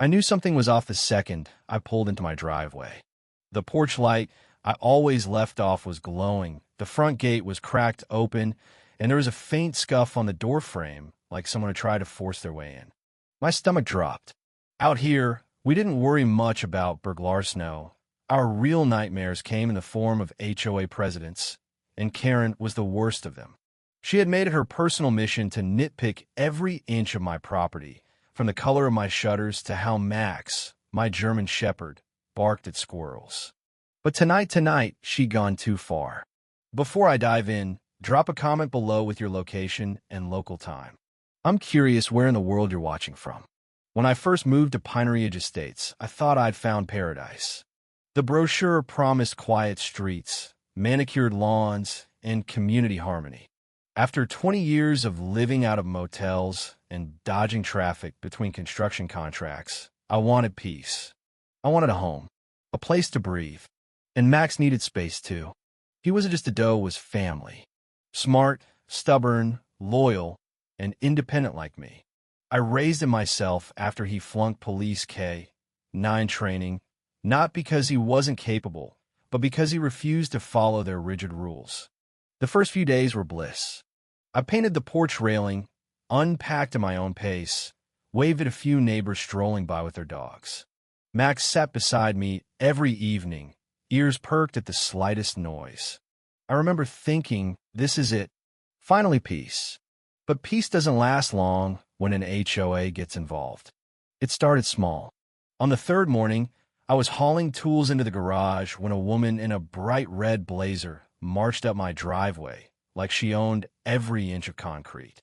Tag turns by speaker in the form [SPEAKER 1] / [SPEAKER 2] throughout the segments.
[SPEAKER 1] I knew something was off the second I pulled into my driveway. The porch light I always left off was glowing, the front gate was cracked open, and there was a faint scuff on the door frame, like someone had tried to force their way in. My stomach dropped. Out here, we didn't worry much about burglarsnow. Our real nightmares came in the form of HOA presidents, and Karen was the worst of them. She had made it her personal mission to nitpick every inch of my property, from the color of my shutters to how Max, my German shepherd, barked at squirrels. But tonight, she'd gone too far. Before I dive in, drop a comment below with your location and local time. I'm curious where in the world you're watching from. When I first moved to Pine Ridge Estates, I thought I'd found paradise. The brochure promised quiet streets, manicured lawns, and community harmony. After 20 years of living out of motels and dodging traffic between construction contracts, I wanted peace. I wanted a home, a place to breathe. And Max needed space too. He wasn't just a doe, was family. Smart, stubborn, loyal, and independent like me. I raised him myself after he flunked Police K-9 training, not because he wasn't capable, but because he refused to follow their rigid rules. The first few days were bliss. I painted the porch railing, unpacked at my own pace, waved at a few neighbors strolling by with their dogs. Max sat beside me every evening, ears perked at the slightest noise. I remember thinking, this is it. Finally peace. But peace doesn't last long when an HOA gets involved. It started small. On the third morning, I was hauling tools into the garage when a woman in a bright red blazer marched up my driveway like she owned every inch of concrete.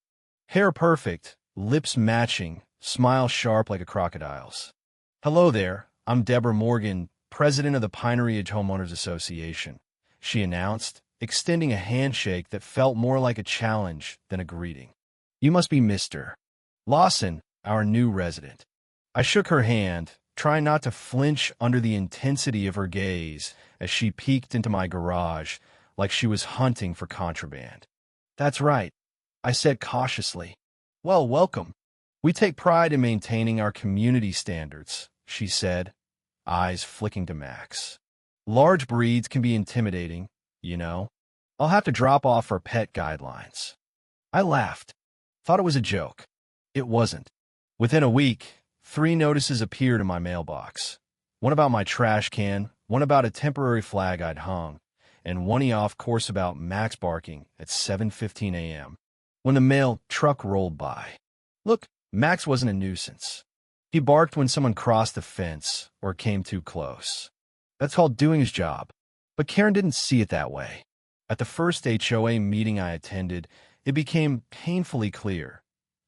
[SPEAKER 1] Hair perfect, lips matching, smile sharp like a crocodile's. "Hello there, I'm Deborah Morgan, president of the Pine Ridge Homeowners Association," she announced, extending a handshake that felt more like a challenge than a greeting. "You must be Mr. Lawson, our new resident." I shook her hand, trying not to flinch under the intensity of her gaze as she peeked into my garage like she was hunting for contraband. "That's right," I said cautiously. "Well, welcome. We take pride in maintaining our community standards," she said, eyes flicking to Max. "Large breeds can be intimidating, you know. I'll have to drop off our pet guidelines." I laughed. Thought it was a joke. It wasn't. Within a week, 3 notices appeared in my mailbox. One about my trash can, one about a temporary flag I'd hung, and one off course about Max barking at 7:15 a.m. when the mail truck rolled by. Look, Max wasn't a nuisance. He barked when someone crossed the fence or came too close. That's called doing his job. But Karen didn't see it that way. At the first HOA meeting I attended, it became painfully clear.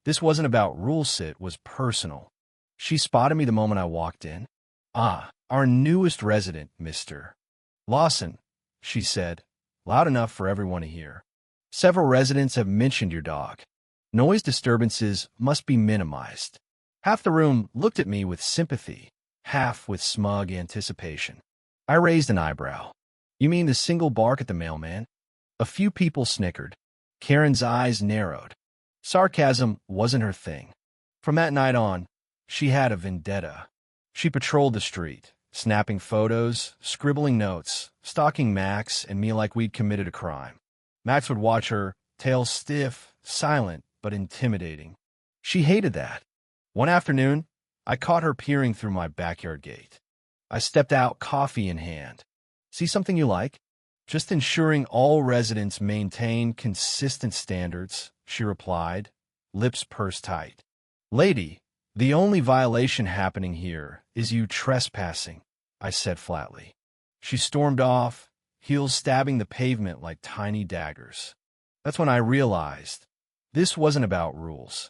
[SPEAKER 1] This wasn't about rules, it was personal. She spotted me the moment I walked in. "Ah, our newest resident, Mr. Lawson," she said, loud enough for everyone to hear. "Several residents have mentioned your dog. Noise disturbances must be minimized." Half the room looked at me with sympathy, half with smug anticipation. I raised an eyebrow. "You mean the single bark at the mailman?" A few people snickered. Karen's eyes narrowed. Sarcasm wasn't her thing. From that night on, she had a vendetta. She patrolled the street, snapping photos, scribbling notes, stalking Max and me like we'd committed a crime. Max would watch her, tail stiff, silent, but intimidating. She hated that. One afternoon, I caught her peering through my backyard gate. I stepped out, coffee in hand. "See something you like?" "Just ensuring all residents maintain consistent standards," she replied, lips pursed tight. "Lady, the only violation happening here is you trespassing," I said flatly. She stormed off, heels stabbing the pavement like tiny daggers. That's when I realized this wasn't about rules.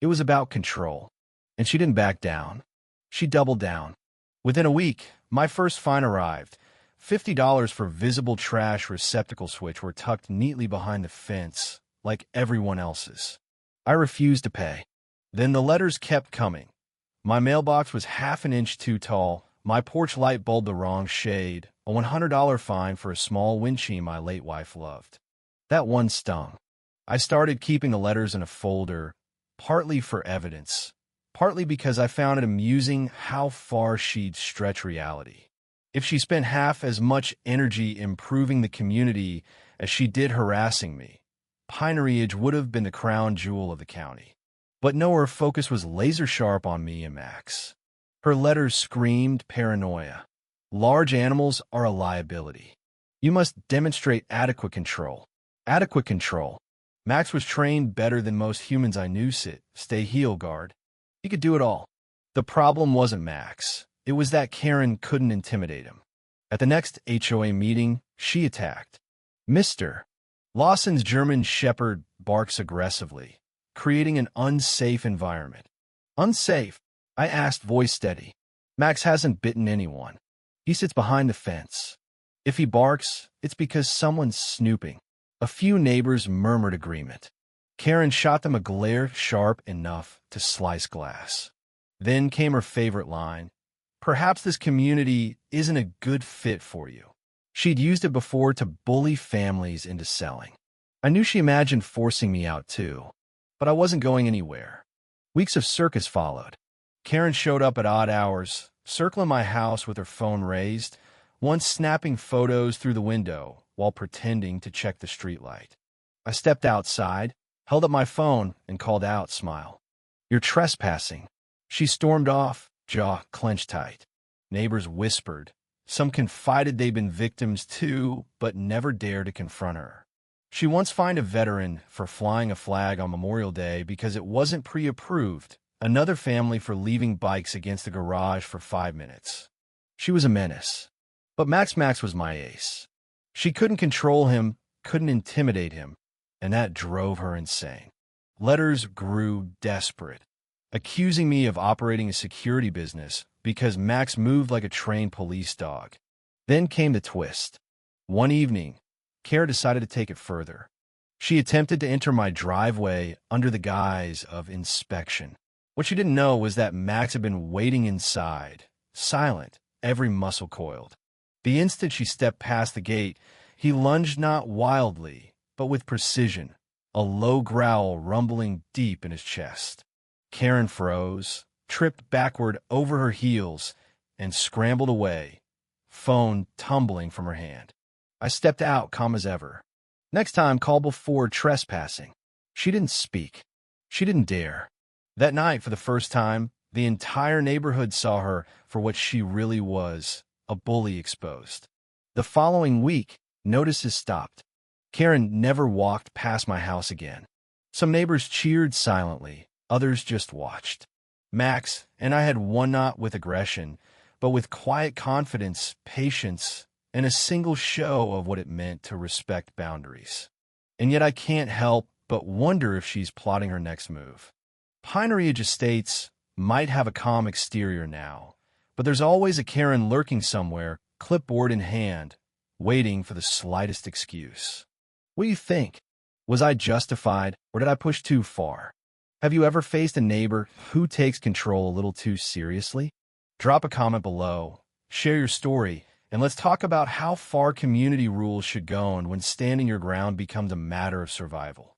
[SPEAKER 1] It was about control. And she didn't back down. She doubled down. Within a week, my first fine arrived. $50 for visible trash receptacle switch were tucked neatly behind the fence, like everyone else's. I refused to pay. Then the letters kept coming. My mailbox was half an inch too tall, my porch light bulb the wrong shade, a $100 fine for a small windshield my late wife loved. That one stung. I started keeping the letters in a folder, partly for evidence, partly because I found it amusing how far she'd stretch reality. If she spent half as much energy improving the community as she did harassing me, Pinery Ridge would have been the crown jewel of the county. But no, her focus was laser-sharp on me and Max. Her letters screamed paranoia. Large animals are a liability. You must demonstrate adequate control. Adequate control. Max was trained better than most humans I knew. Sit, stay, heel, guard. He could do it all. The problem wasn't Max. It was that Karen couldn't intimidate him. At the next HOA meeting, she attacked. Mr. Lawson's German Shepherd barks aggressively, creating an unsafe environment. Unsafe? I asked, voice steady. Max hasn't bitten anyone. He sits behind the fence. If he barks, it's because someone's snooping. A few neighbors murmured agreement. Karen shot them a glare sharp enough to slice glass. Then came her favorite line. Perhaps this community isn't a good fit for you. She'd used it before to bully families into selling. I knew she imagined forcing me out too, but I wasn't going anywhere. Weeks of circus followed. Karen showed up at odd hours, circling my house with her phone raised, once snapping photos through the window while pretending to check the streetlight. I stepped outside, held up my phone, and called out, smile. You're trespassing. She stormed off, jaw clenched tight. Neighbors whispered. Some confided they'd been victims too, but never dared to confront her. She once fined a veteran for flying a flag on Memorial Day because it wasn't pre-approved, another family for leaving bikes against the garage for 5 minutes. She was a menace. But Max was my ace. She couldn't control him, couldn't intimidate him, and that drove her insane. Letters grew desperate, accusing me of operating a security business because Max moved like a trained police dog. Then came the twist. One evening, Kara decided to take it further. She attempted to enter my driveway under the guise of inspection. What she didn't know was that Max had been waiting inside, silent, every muscle coiled. The instant she stepped past the gate, he lunged not wildly, but with precision, a low growl rumbling deep in his chest. Karen froze, tripped backward over her heels, and scrambled away, phone tumbling from her hand. I stepped out, calm as ever. Next time, call before trespassing. She didn't speak. She didn't dare. That night, for the first time, the entire neighborhood saw her for what she really was, a bully exposed. The following week, notices stopped. Karen never walked past my house again. Some neighbors cheered silently, others just watched. Max and I had won not with aggression, but with quiet confidence, patience, and a single show of what it meant to respect boundaries. And yet I can't help but wonder if she's plotting her next move. Pinery Ridge Estates might have a calm exterior now, but there's always a Karen lurking somewhere, clipboard in hand, waiting for the slightest excuse. What do you think? Was I justified, or did I push too far? Have you ever faced a neighbor who takes control a little too seriously? Drop a comment below, share your story, and let's talk about how far community rules should go and when standing your ground becomes a matter of survival.